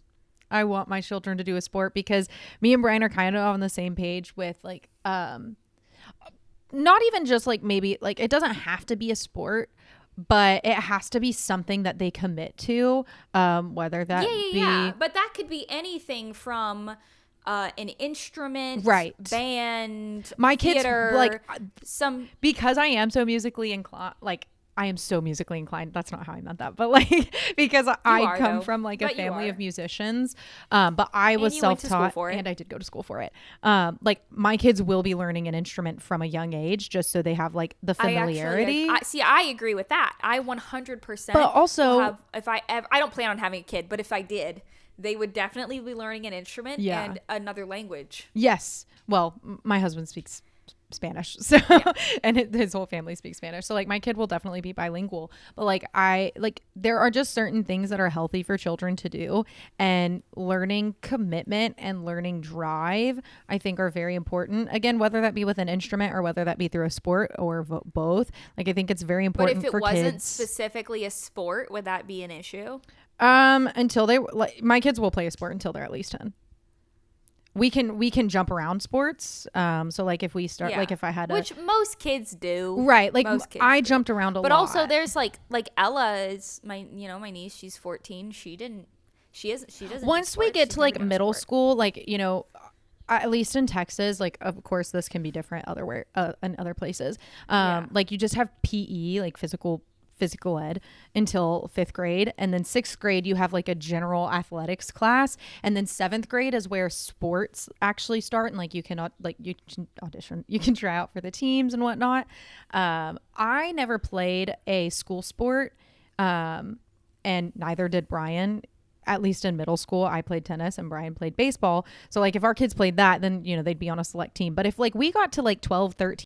I want my children to do a sport, because me and Brian are kind of on the same page with like not even just like, maybe like it doesn't have to be a sport, but it has to be something that they commit to, whether that be but that could be anything from an instrument, right, band, my theater, kids like some, because I am so musically inclined, like I am so musically inclined. That's not how I meant that, but like because I come from like a family of musicians, but I was self-taught and I did go to school for it. Like my kids will be learning an instrument from a young age, just so they have like the familiarity. I agree with that. I 100%. But also, I don't plan on having a kid, but if I did, they would definitely be learning an instrument and another language. Yes. Well, my husband speaks Spanish, so and his whole family speaks Spanish, so like my kid will definitely be bilingual, but like there are just certain things that are healthy for children to do, and learning commitment and learning drive, I think, are very important. Again, whether that be with an instrument or whether that be through a sport or both, like I think it's very important for kids. But if it wasn't specifically a sport, would that be an issue? Until they like, my kids will play a sport until they're at least 10. We can jump around sports. So like if we start, like if I had which most kids do, right? Like I jumped around a lot. But also there's like Ella is my niece. She's 14. She doesn't. Once we get to like middle school, like at least in Texas, like of course this can be different in other places. Like you just have PE, like physical ed, until 5th grade, and then 6th grade you have like a general athletics class, and then 7th grade is where sports actually start, and like you can audition, you can try out for the teams and whatnot. I never played a school sport, and neither did Brian. At least in middle school, I played tennis and Brian played baseball, so like if our kids played that, then they'd be on a select team. But if like we got to like 12, 13,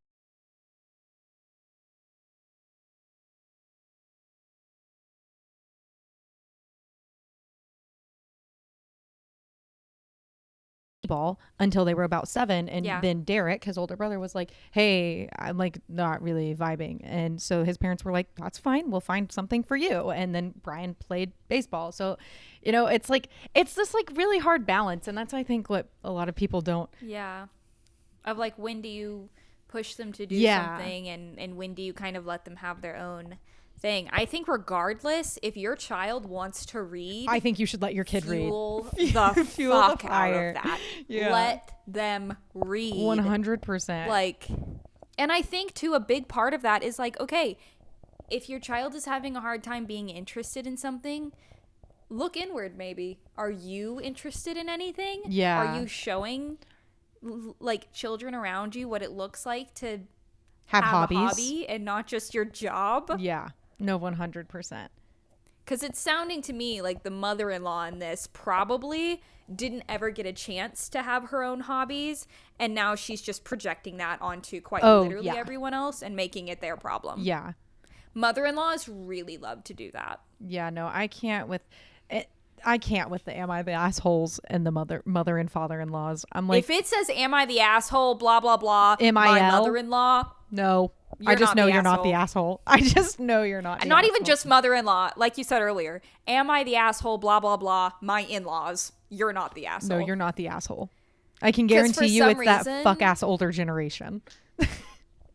ball until they were about 7, and then Derek, his older brother, was like, hey, I'm like not really vibing, and so his parents were like, that's fine, we'll find something for you. And then Brian played baseball. So it's like it's this like really hard balance, and that's I think what a lot of people don't of like, when do you push them to do something, and when do you kind of let them have their own thing. I think regardless, if your child wants to read, I think you should let your kid read. Fuel the fire out of that. Let them read. 100%. Like, and I think too, a big part of that is like, okay, if your child is having a hard time being interested in something, look inward maybe. Are you interested in anything? Yeah. Are you showing like children around you what it looks like to have hobbies, a hobby and not just your job? Yeah. No, 100%. Because it's sounding to me like the mother-in-law in this probably didn't ever get a chance to have her own hobbies, and now she's just projecting that onto quite literally everyone else and making it their problem. Yeah. Mother-in-laws really love to do that. Yeah, no, I can't with it. I can't with the am I the assholes and the mother and father-in-laws. I'm like, if it says am I the asshole, blah blah blah, my mother-in-law, no, I just know you're not the asshole. I just know you're not. And not even just mother-in-law, like you said earlier. Am I the asshole? Blah blah blah. My in-laws. You're not the asshole. No, you're not the asshole. I can guarantee you it's that fuck ass older generation.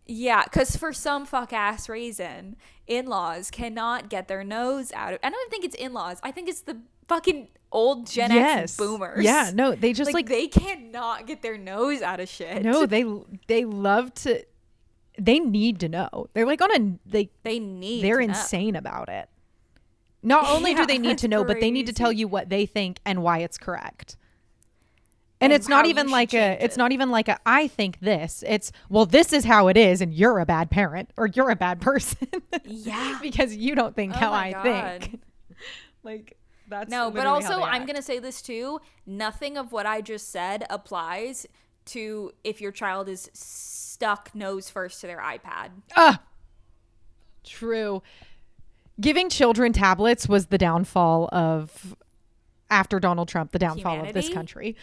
Yeah, because for some fuck ass reason, in-laws cannot get their nose out of. I don't even think it's in-laws. I think it's the fucking old Gen X boomers. Yeah, no, they just like they cannot get their nose out of shit. No, they love to. They need to know. They're like on a they're insane about it. Not only do they need to know, but they need to tell you what they think and why it's correct. And it's not even like a I think this. It's, well, this is how it is and you're a bad parent or you're a bad person. Yeah. Because you don't think how I think. Like, that's no, but also I'm going to say this too. Nothing of what I just said applies to if your child is stuck nose first to their iPad. True. Giving children tablets was the downfall of, after Donald Trump, the downfall of this country.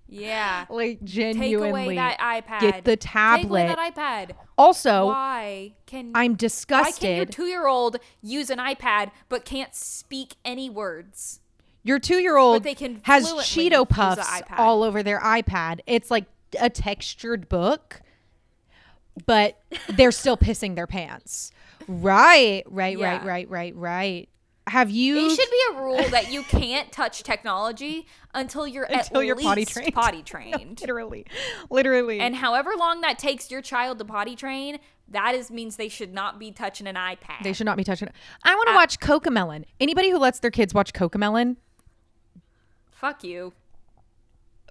Yeah. Like, genuinely. Take away that iPad. Get the tablet. Take away that iPad. Also, Why I'm disgusted. can your 2-year-old use an iPad but can't speak any words? Your 2-year-old But they can has fluently Cheeto use the Puffs iPad. all over their iPad. It's like a textured book, but they're still pissing their pants. Right. Have you? It should be a rule that you can't touch technology until you're you're potty potty No, trained. literally. And however long that takes your child to potty train, means they should not be touching an iPad. They should not be touching it. I want to watch Cocomelon. Anybody who lets their kids watch Cocomelon, Fuck you.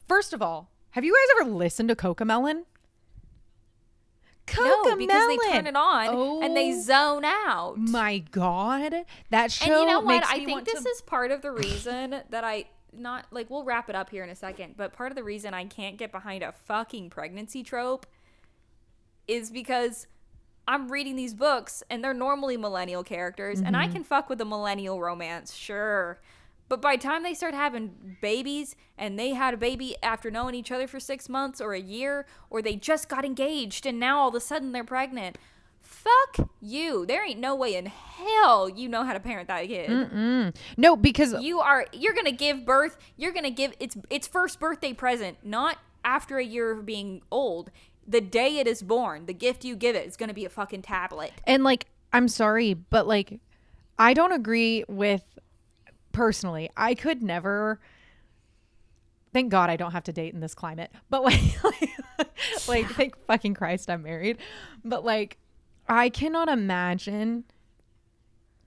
first of all, have you guys ever listened to Cocomelon? No, because they turn it on and they Oh zone out. My God, that show. And you know what? Makes I me think want this to... is part of the reason that we'll wrap it up here in a second, but part of the reason I can't get behind a fucking pregnancy trope is because I'm reading these books and they're normally millennial characters and I can fuck with a millennial romance, sure. But by the time they start having babies and they had a baby after knowing each other for 6 months or a year, or they just got engaged and now all of a sudden they're pregnant, fuck you. There ain't no way in hell you know how to parent that kid. No, because You're gonna give birth. You're gonna give its first birthday present, not after a year of being old. The day it is born, the gift you give it is gonna be a fucking tablet. and like, I'm sorry, but like, I don't agree with. Personally, I could never. Thank God I don't have to date in this climate. But like thank fucking Christ I'm married. But like, I cannot imagine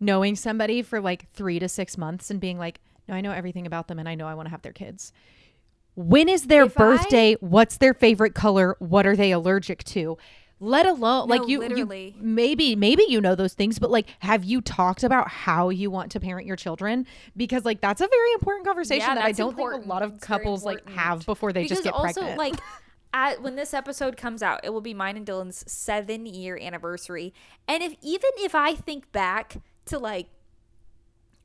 knowing somebody for like 3 to 6 months and being like, no, I know everything about them and I know I want to have their kids. When is their birthday? What's their favorite color? What are they allergic to? Let alone like you maybe you know those things, but like, have you talked about how you want to parent your children? Because like, that's a very important conversation that I don't think a lot of couples like have before they just get pregnant. Like, when this episode comes out, it will be mine and Dylan's 7-year anniversary. And if I think back to like,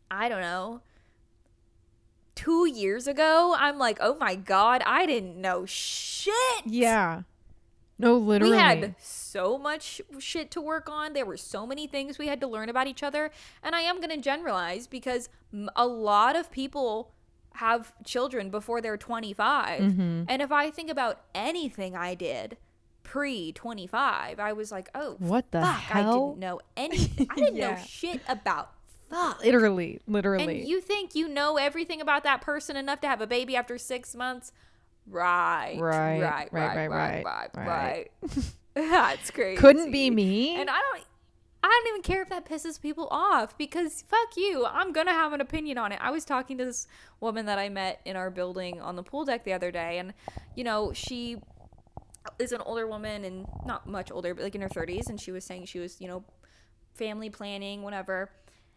I don't know, 2 years ago, I'm like, oh my God, I didn't know shit. Yeah. No, literally. We had so much shit to work on. There were so many things we had to learn about each other. And I am going to generalize because a lot of people have children before they're 25. And if I think about anything I did pre-25, I was like, oh, what the fuck, hell? I didn't know anything. I didn't know shit about fuck. Literally. And you think you know everything about that person enough to have a baby after 6 months? Right. That's crazy. Couldn't be me. And I don't even care if that pisses people off because fuck you. I'm going to have an opinion on it. I was talking to this woman that I met in our building on the pool deck the other day, and you know, she is an older woman and not much older, but like in her 30s, and she was saying she was, you know, family planning, whatever.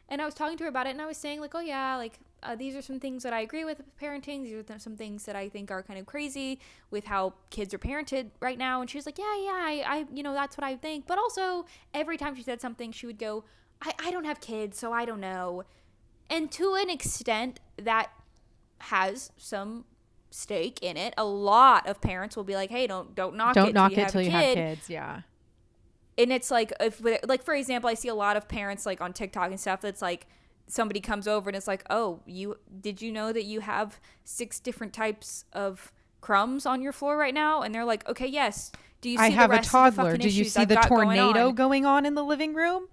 And I was talking to her about it, and I was saying like, oh yeah, like these are some things that I agree with parenting. These are some things that I think are kind of crazy with how kids are parented right now. And she was like, yeah, I you know, that's what I think. But also every time she said something, she would go, I don't have kids, so I don't know. And to an extent that has some stake in it. A lot of parents will be like, hey, don't knock it till you have kids. Yeah. And it's like, for example, I see a lot of parents like on TikTok and stuff that's like, somebody comes over and it's like, oh, did you know that you have 6 different types of crumbs on your floor right now? And they're like, okay, yes. Do you see the rest of the fucking issues I've got going on? Did you see the tornado going on in the living room?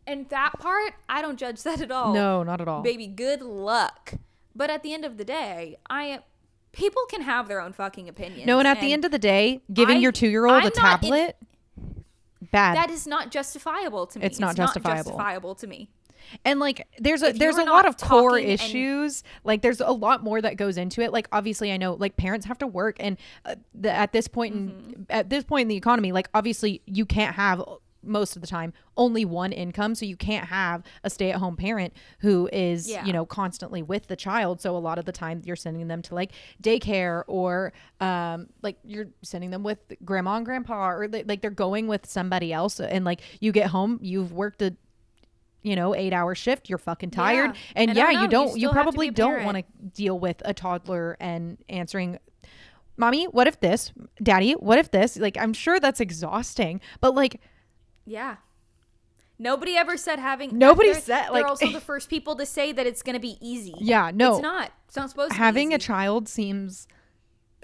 And that part, I don't judge that at all. No, not at all. Baby, good luck. But at the end of the day, people can have their own fucking opinions. No, and at the end of the day, giving your 2-year-old a tablet, bad. That is not justifiable to me. It's not justifiable. Not justifiable to me. And like, there's a lot of core issues. Like, there's a lot more that goes into it. Like, obviously, I know like parents have to work, and at this point in the economy, like obviously you can't have most of the time only one income, so you can't have a stay-at-home parent who is you know, constantly with the child. So a lot of the time you're sending them to like daycare, or like you're sending them with grandma and grandpa, or like they're going with somebody else, and like you get home, you've worked a 8-hour shift, you're fucking tired, and you probably don't want to deal with a toddler and answering, mommy, what if this, daddy, what if this, like I'm sure that's exhausting, but like Nobody ever said having. Nobody said like. They're also the first people to say that it's going to be easy. Yeah, no, it's not. It's not supposed to. Having be a easy. child seems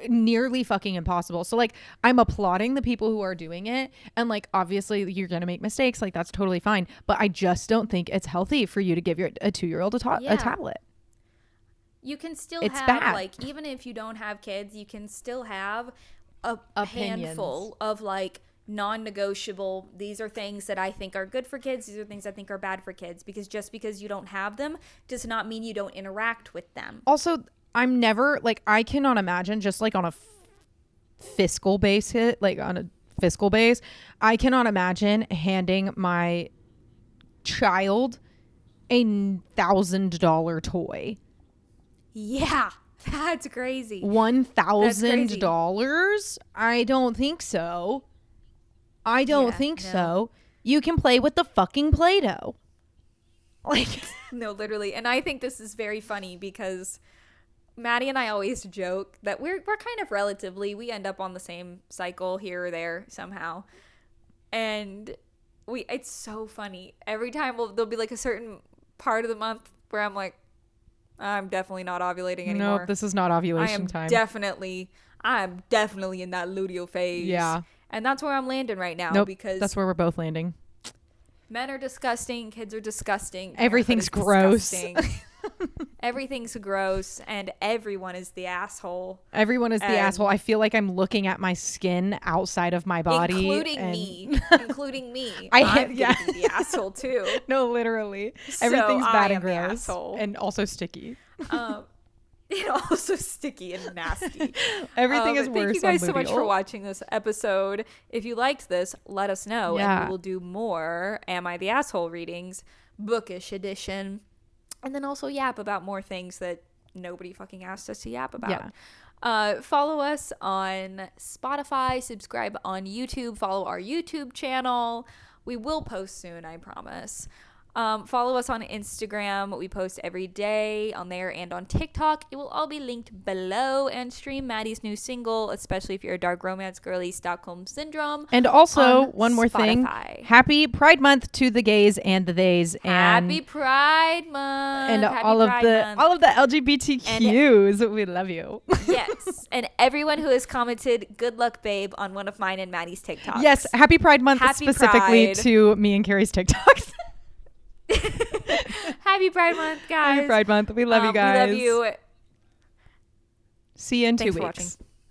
nearly fucking impossible. So like, I'm applauding the people who are doing it, and like, obviously you're gonna make mistakes. Like that's totally fine. But I just don't think it's healthy for you to give a 2-year-old a tablet. You can still it's have bad. like, even if you don't have kids, you can still have a Opinions. handful of like non-negotiable, these are things that I think are good for kids, these are things I think are bad for kids, because just because you don't have them does not mean you don't interact with them. Also, I'm never like, I cannot imagine, just like on a fiscal base I cannot imagine handing my child a $1,000 toy. Yeah, that's crazy. $1,000? I don't think so. I don't think so. You can play with the fucking Play-Doh. Like, no, literally. And I think this is very funny because Maddie and I always joke that we're kind of relatively, we end up on the same cycle here or there somehow. And it's so funny. Every time there'll be like a certain part of the month where I'm like, I'm definitely not ovulating anymore. Nope, this is not ovulation time. I am definitely in that luteal phase. Yeah. And that's where I'm landing right now. Nope, because that's where we're both landing. Men are disgusting. Kids are disgusting. Everything's gross. Everything's gross, and everyone is the asshole. Everyone is the asshole. I feel like I'm looking at my skin outside of my body, including me. I'm gonna be the asshole too. No, literally, so everything's bad and gross, and also sticky. And also sticky and nasty. Everything is worse. Thank you guys so much for watching this episode. If you liked this, let us know, and we will do more Am I the Asshole readings, Bookish edition, and then also yap about more things that nobody fucking asked us to yap about. Yeah. Follow us on Spotify, subscribe on YouTube, follow our YouTube channel. We will post soon, I promise. Follow us on Instagram. We post every day on there and on TikTok. It will all be linked below. And stream Maddie's new single, especially if you're a dark romance girly, Stockholm Syndrome. And also, one more thing. Happy Pride Month to the gays and the theys. Happy Pride Month. And all of the LGBTQs. We love you. Yes. And everyone who has commented, good luck, babe, on one of mine and Maddie's TikToks. Yes. Happy Pride Month specifically to me and Carrie's TikToks. Happy Pride Month, guys. Happy Pride Month. We love you guys. We love you. See you in 2 weeks. Thanks for watching.